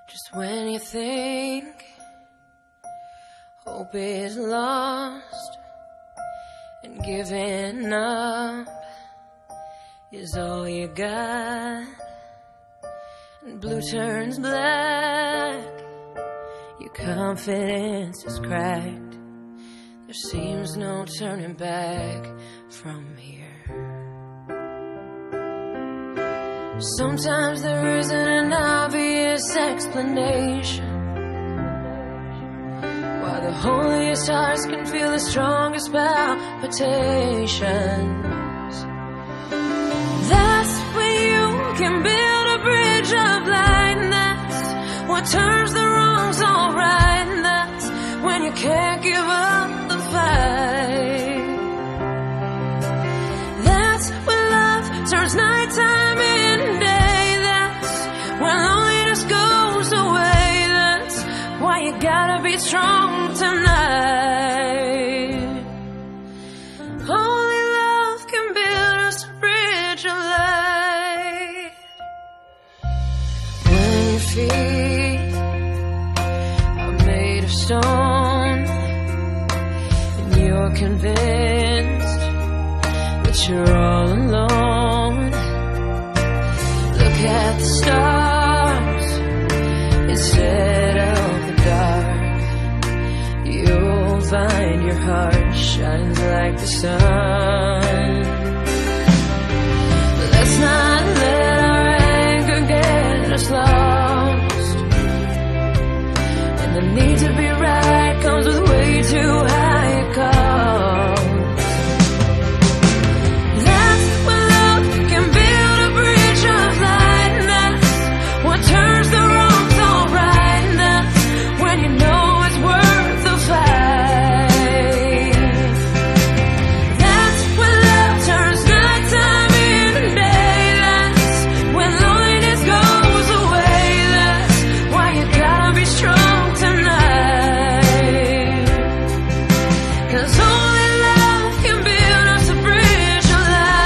Just when you think hope is lost and giving up is all you got, and blue turns black, your confidence is cracked. There seems no turning back from here. Sometimes there isn't an obvious explanation why the holiest hearts can feel the strongest palpitations. That's when you can build a bridge of light, and that's what turns the wrongs all right, and that's when you can't give up the fight. That's when love turns nighttime into day. That's when loneliness goes away. That's why you gotta be strong tonight. Only love can build us a bridge of light. When your feet are made of stone and you're convinced that you're all alone, look at the stars instead of the dark. You'll find your heart shines like the sun. Let's not let our anger get us lost, and the need to be right comes with way too high a cost. That's when love can build a bridge of light, and that's what turns the wrongs all right, and that's when you know it's worth the fight. That's when love turns nighttime into day. That's when loneliness goes away. That's why you gotta be strong tonight, 'cause only love can build us a bridge of light.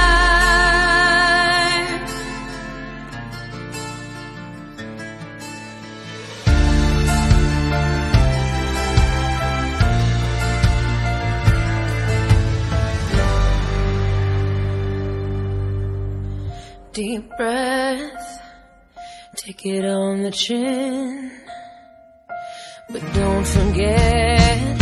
Deep breath, take it on the chin, but don't forget